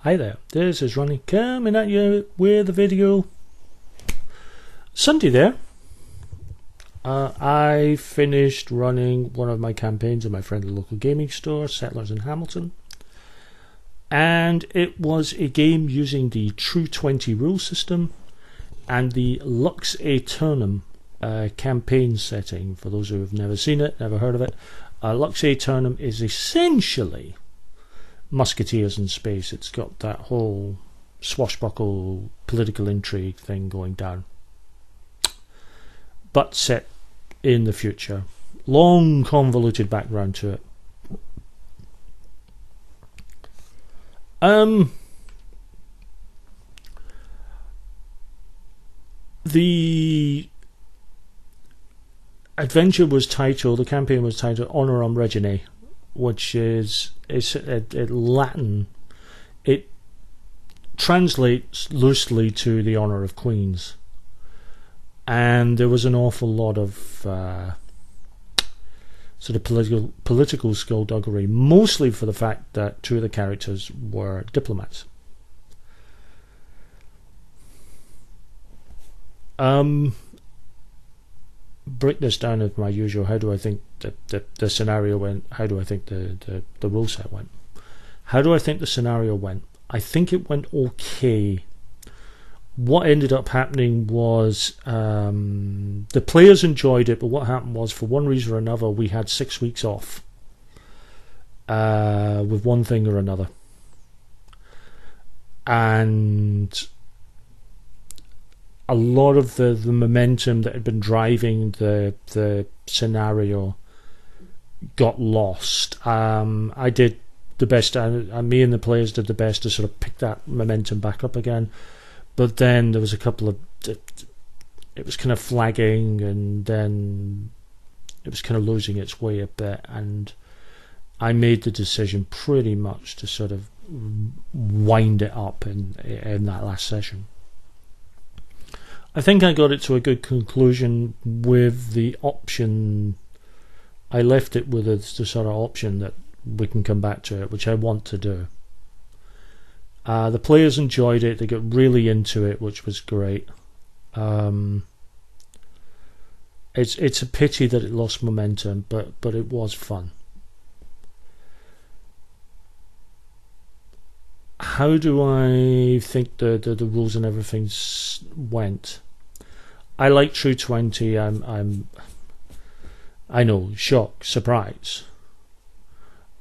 Hi there, this is Ronnie coming at you with a video. Sunday there. I finished running one of my campaigns in my friendly local gaming store, Settlers in Hamilton. And it was a game using the True20 rule system and the Lux Aeternum campaign setting. For those who have never seen it, never heard of it, Lux Aeternum is essentially Musketeers in space. It's got that whole swashbuckle political intrigue thing going down, but set in the future. Long convoluted background to it. The adventure was titled, the campaign was titled Honorum Reginae, which is Latin. It translates loosely to the honour of queens, and there was an awful lot of sort of political skullduggery, mostly for the fact that two of the characters were diplomats. Break this down as my usual. How do I think the scenario went? How do I think the rule set went? How do I think the scenario went? I think it went okay. What ended up happening was the players enjoyed it, but what happened was, for one reason or another, we had 6 weeks off with one thing or another, and a lot of the momentum that had been driving the scenario got lost. I did the best, me and the players did the best to sort of pick that momentum back up again, but then there was a couple of, it was kind of flagging, and then it was kind of losing its way a bit, and I made the decision pretty much to sort of wind it up in that last session. I think I got it to a good conclusion with the option. I left it with the sort of option that we can come back to it, which I want to do. The players enjoyed it. They got really into it, which was great. It's a pity that it lost momentum, but it was fun. How do I think the rules and everything went? I like True20. I know, shock, surprise.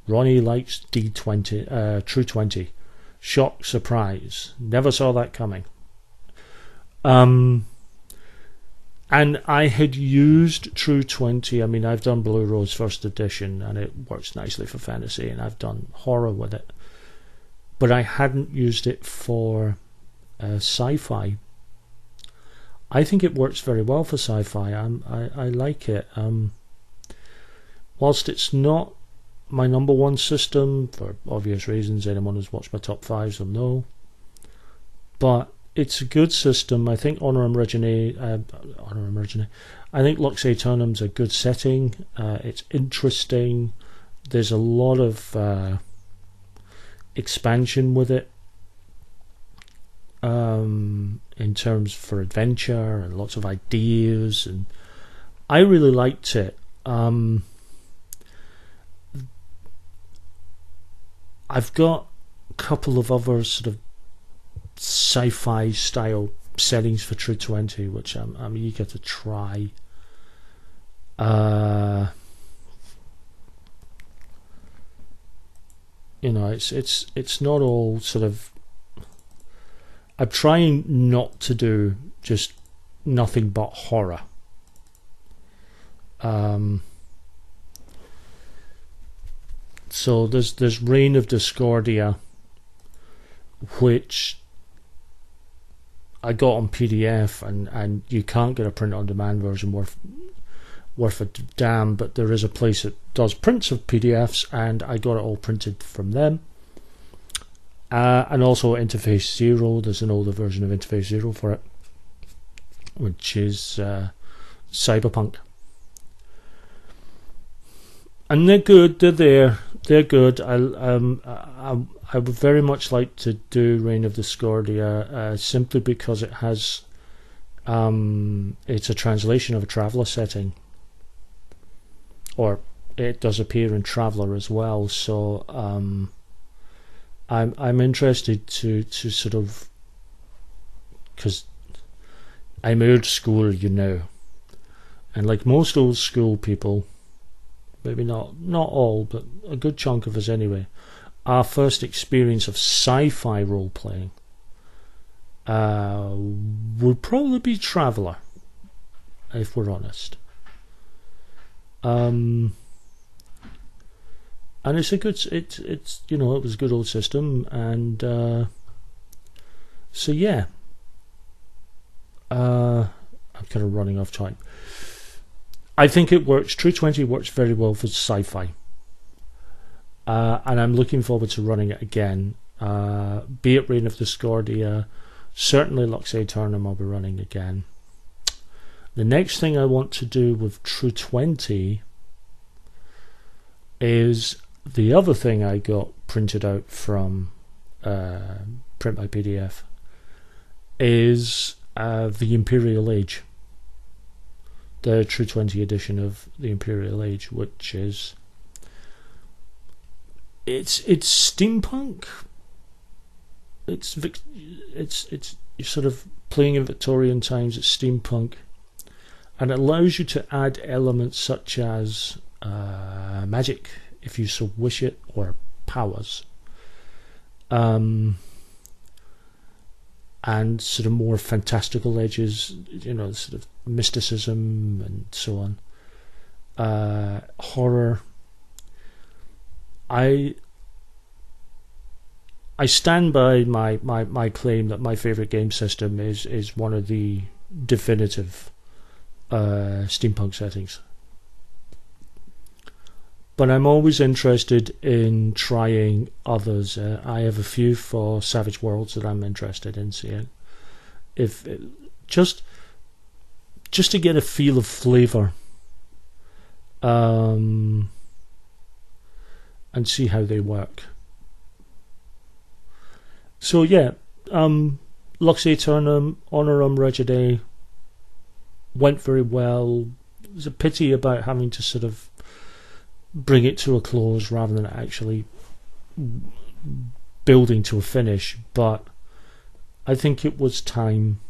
Ronnie likes D20, True20. Shock, surprise. Never saw that coming. And I had used True20. I mean, I've done Blue Rose first edition, and it works nicely for fantasy, and I've done horror with it. But I hadn't used it for sci-fi. I think it works very well for sci-fi. I like it. Whilst it's not my number one system, for obvious reasons, anyone who's watched my top fives will know, but it's a good system. I think Honorum Reginae, I think Lux Aeternum's a good setting. It's interesting. There's a lot of expansion with it, in terms for adventure and lots of ideas, and I really liked it. I've got a couple of other sort of sci-fi style settings for True20, which I'm eager to try. You know, it's not all sort of. I'm trying not to do just nothing but horror. So there's Reign of Discordia, which I got on PDF, and you can't get a print-on-demand version worth a damn, but there is a place that does prints of PDFs, and I got it all printed from them. And also Interface Zero. There's an older version of Interface Zero for it, which is Cyberpunk. And they're good, they're there. they're good. I would very much like to do Reign of Discordia, simply because it has it's a translation of a Traveller setting, or it does appear in Traveller as well. So I'm interested to sort of, because I'm old school, you know, and like most old school people, maybe not all, but a good chunk of us anyway, our first experience of sci-fi role-playing would probably be Traveller, if we're honest. And it's a good, it's you know, it was a good old system, and so yeah, I'm kind of running off time. I think it works. True20 works very well for sci-fi, and I'm looking forward to running it again. Be it Reign of Discordia, certainly Lux Aeternum I'll be running again. The next thing I want to do with True20 is the other thing I got printed out from Print by PDF is the Imperial Age. The True20 edition of the Imperial Age, which is it's steampunk. It's you're sort of playing in Victorian times. It's steampunk, and it allows you to add elements such as magic, if you so wish it, or powers, and sort of more fantastical edges, you know, sort of mysticism and so on. Horror. I stand by my claim that my favourite game system is one of the definitive steampunk settings. But I'm always interested in trying others. I have a few for Savage Worlds that I'm interested in seeing. If just to get a feel of flavour, and see how they work. So yeah, Lux Aeternum, Honorum, Reginae went very well. It was a pity about having to sort of bring it to a close rather than actually building to a finish, but I think it was time,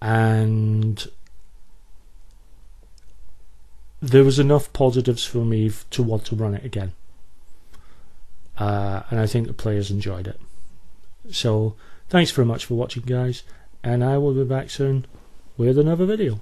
and there was enough positives for me to want to run it again, and I think the players enjoyed it. So thanks very much for watching, guys, and I will be back soon with another video.